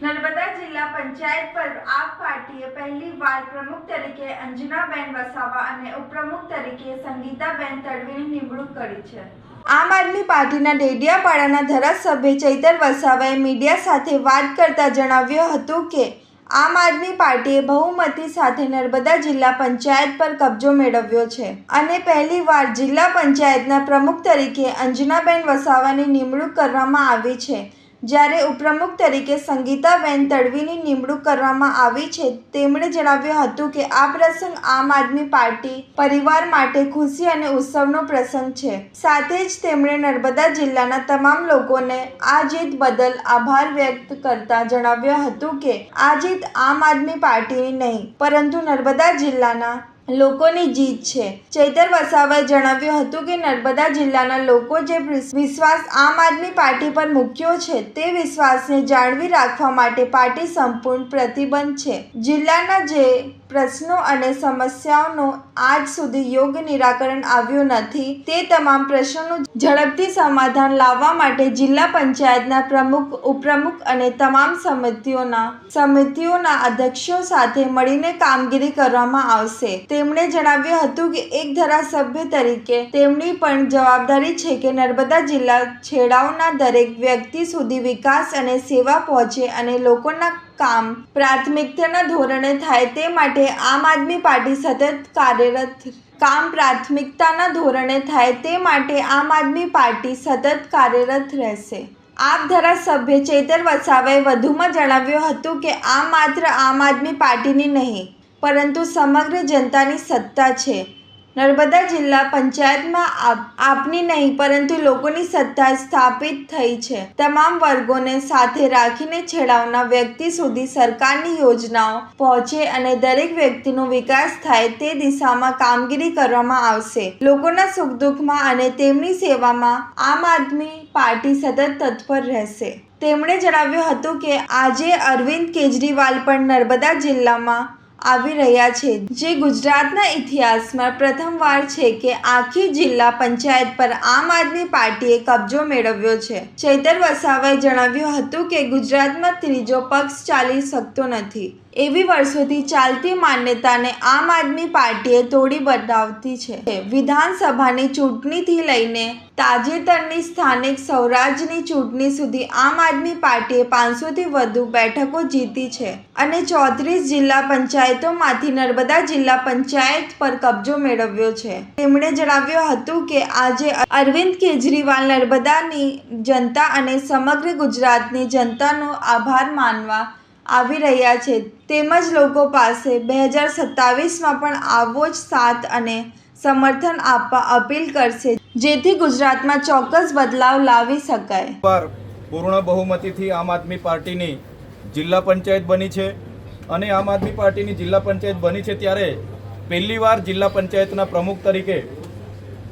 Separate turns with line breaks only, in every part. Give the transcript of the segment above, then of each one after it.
નર્મદા જિલ્લા પંચાયત પર આપ પાર્ટીએ પહેલીવાર પ્રમુખ તરીકે અંજનાબેન વસાવા અને ઉપપ્રમુખ તરીકે સંગીતાબેન તડવીની નિમણૂક કરી છે। આમ આદમી પાર્ટીના ડેડિયાપાડાના ધારાસભ્ય ચૈતર વસાવાએ મીડિયા સાથે વાત કરતા જણાવ્યું હતું કે આમ આદમી પાર્ટીએ બહુમતી સાથે નર્મદા જિલ્લા પંચાયત પર કબજો મેળવ્યો છે અને પહેલીવાર જિલ્લા પંચાયતના પ્રમુખ તરીકે અંજનાબેન વસાવાની નિમણૂક કરવામાં આવી છે, જ્યારે ઉપપ્રમુખ તરીકે સંગીતાબેન તડવીની નિમણૂક કરવામાં આવી છે। તેમણે જણાવ્યું હતું કે આ પ્રસંગ આમ આદમી પાર્ટી પરિવાર માટે ખુશી અને ઉત્સવનો પ્રસંગ છે। સાથે જ તેમણે નર્મદા જિલ્લાના તમામ લોકોને આ જીત બદલ આભાર વ્યક્ત કરતા જણાવ્યું હતું કે આ જીત આમ આદમી પાર્ટીની નહીં પરંતુ નર્મદા જિલ્લાના લોકોની જીત છે। ચૈતર વસાવાએ જણાવ્યું હતું કે નર્મદા જિલ્લાના લોકો જે વિશ્વાસ આમ આદમી પાર્ટી પર મૂક્યો છે તે વિશ્વાસને જાળવી રાખવા માટે પાર્ટી સંપૂર્ણ પ્રતિબદ્ધ છે। જિલ્લાના જે પ્રશ્નો અને સમસ્યાઓનો આજ સુધી યોગ્ય નિરાકરણ આવ્યું નથી તે તમામ પ્રશ્નોનું ઝડપથી સમાધાન લાવવા માટે જિલ્લા પંચાયતના પ્રમુખ, ઉપપ્રમુખ અને તમામ સમિતિઓના અધ્યક્ષો સાથે મળીને કામગીરી કરવામાં આવશે। તેમણે જણાવ્યું હતું કે એક ધારાસભ્ય તરીકે તેમની પણ જવાબદારી છે કે નર્મદા જિલ્લા છેડાઓના દરેક વ્યક્તિ સુધી વિકાસ અને સેવા પહોંચે અને લોકોના કામ પ્રાથમિકતાના ધોરણે થાય તે માટે આમ આદમી પાર્ટી સતત કાર્યરત રહેશે। આપ ધારાસભ્ય ચૈતર વસાવાએ વધુમાં જણાવ્યું હતું કે આ માત્ર આમ આદમી પાર્ટીની નહીં પરંતુ સમગ્ર જનતાની સત્તા છે। નર્મદા જિલ્લા પંચાયતમાં આપની નહીં પરંતુ લોકોની સત્તા સ્થાપિત થઈ છે। તમામ વર્ગોને સાથે રાખીને છેડાઓના વ્યક્તિ સુધી સરકારની યોજનાઓ પહોંચે અને દરેક વ્યક્તિનો વિકાસ થાય તે દિશામાં કામગીરી કરવામાં આવશે। લોકોના સુખ દુઃખમાં અને તેમની સેવામાં આમ આદમી પાર્ટી સતત તત્પર રહેશે। તેમણે જણાવ્યું હતું કે આજે અરવિંદ કેજરીવાલ પણ નર્મદા જિલ્લામાં આવી રહ્યા છે, જે ગુજરાતના ઇતિહાસમાં પ્રથમવાર છે કે આખી જિલ્લા પંચાયત પર આમ આદમી પાર્ટીએ કબજો મેળવ્યો છે। ચૈતર વસાવાએ જણાવ્યું હતું કે ગુજરાતમાં ત્રીજો પક્ષ ચાલી શકતો નથી એવી વર્ષોથી ચાલતી માન્યતાને આમ આદમી પાર્ટીએ તોડી બતાવી છે। વિધાનસભાની ચૂંટણીથી લઈને તાજેતરની સ્થાનિક સ્વરાજની ચૂંટણી સુધી આમ આદમી પાર્ટીએ 500થી વધુ બેઠકો જીતી છે અને 34 જિલ્લા પંચાયતોમાંથી નર્મદા જિલ્લા પંચાયત પર કબજો મેળવ્યો છે। તેમણે જણાવ્યું હતું કે આજે અરવિંદ કેજરીવાલ નર્મદાની જનતા અને સમગ્ર ગુજરાતની જનતાનો આભાર માનવા આવી રહ્યા છે, તેમજ લોકો પાસે 2027માં પણ આવો જ સાથ અને સમર્થન આપવા અપીલ કરશે, જેથી ગુજરાતમાં ચોક્કસ બદલાવ લાવી શકાય।
પૂર્ણ બહુમતીથી આમ આદમી પાર્ટીની જિલ્લા પંચાયત બની છે અને આમ આદમી પાર્ટીની જિલ્લા પંચાયત બની છે ત્યારે પહેલીવાર જિલ્લા પંચાયતના પ્રમુખ તરીકે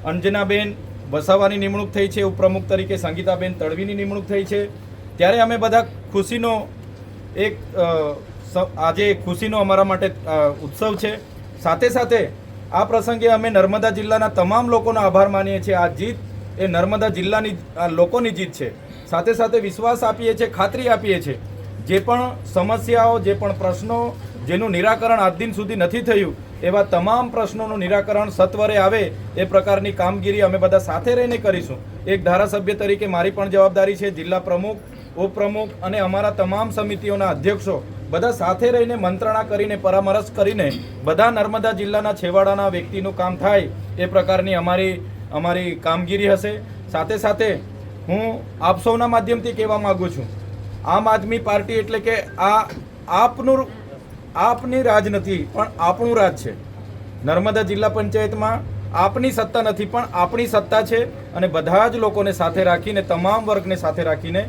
અંજનાબેન વસાવાની નિમણૂક થઈ છે, ઉપપ્રમુખ તરીકે સંગીતાબેન તડવીની નિમણૂક થઈ છે। ત્યારે અમે બધા ખુશીનો આજે ખુશીનો અમારા માટે ઉત્સવ છે। સાથે સાથે આ પ્રસંગે અમે નર્મદા જિલ્લાના તમામ લોકોનો આભાર માનીએ છીએ। આ જીત એ નર્મદા જિલ્લાની લોકોની જીત છે। સાથે સાથે વિશ્વાસ આપીએ છીએ, ખાતરી આપીએ છીએ જે પણ સમસ્યાઓ, જે પણ પ્રશ્નો જેનું નિરાકરણ આજ દિન સુધી નથી થયું એવા તમામ પ્રશ્નોનું નિરાકરણ સત્વરે આવે એ પ્રકારની કામગીરી અમે બધા સાથે રહીને કરીશું। એક ધારાસભ્ય તરીકે મારી પણ જવાબદારી છે, જિલ્લા પ્રમુખ, ઉપપ્રમુખ અને અમારા તમામ સમિતિઓના અધ્યક્ષો બધા સાથે રહીને મંત્રણા કરીને પરામર્શ કરીને બધા નર્મદા જિલ્લાના છેવાડાના વ્યક્તિનું કામ થાય એ પ્રકારની અમારી કામગીરી હશે। સાથે સાથે હું આપ સૌના માધ્યમથી કહેવા માગું છું, આમ આદમી પાર્ટી એટલે કે આપની રાજ નથી પણ આપણું રાજ છે। નર્મદા જિલ્લા પંચાયતમાં આપની સત્તા નથી પણ આપણી સત્તા છે અને બધા જ લોકોને સાથે રાખીને, તમામ વર્ગને સાથે રાખીને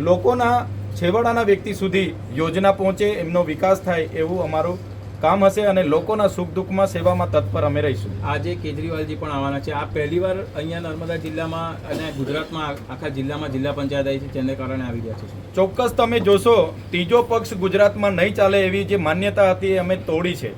લોકોના છેવાડાના વ્યક્તિ સુધી યોજના પહોંચે, એમનો વિકાસ થાય એવું અમારું કામ હશે અને લોકોના સુખ દુઃખમાં સેવામાં તત્પર અમે રહીશું।
આજે કેજરીવાલજી પણ આવવાના છે। આ પહેલીવાર અહીંયા નર્મદા જિલ્લામાં અને ગુજરાતમાં આખા જિલ્લામાં જિલ્લા પંચાયત આવી છે, જેને કારણે આવી રહ્યા છે।
ચોક્કસ તમે જોશો, ત્રીજો પક્ષ ગુજરાતમાં નહીં ચાલે એવી જે માન્યતા હતી એ અમે તોડી છે।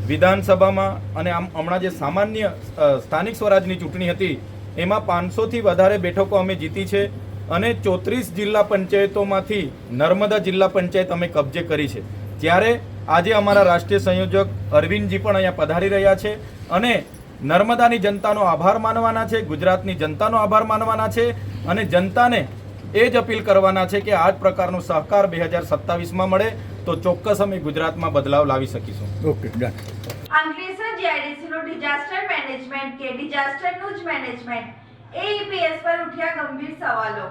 વિધાનસભામાં અને હમણાં જે સામાન્ય સ્થાનિક સ્વરાજની ચૂંટણી હતી એમાં 500થી વધારે બેઠકો અમે જીતી છે અને 34 જિલ્લા પંચાયતોમાંથી નર્મદા જિલ્લા પંચાયત અમે કબજે કરી છે. ત્યારે આજે અમારા રાષ્ટ્રીય સંયોજક અરવિંદજી પણ અહીંયા પધારી રહ્યા છે અને નર્મદાની જનતાનો આભાર માનવાના છે, ગુજરાતની જનતાનો આભાર માનવાના છે અને જનતાને એ જ અપીલ કરવાના છે કે આ જ પ્રકારનો સહકાર 2027માં મળે તો ચોક્કસ અમે ગુજરાતમાં બદલાવ લાવી શકીશું.
Okay done.
અંકલેશ્વર જીઆઈડીસીનું ડિઝાસ્ટર મેનેજમેન્ટ કે ડિઝાસ્ટરનું જ મેનેજમેન્ટ એઈપીએસ પર ઉઠ્યા ગંભીર સવાલો.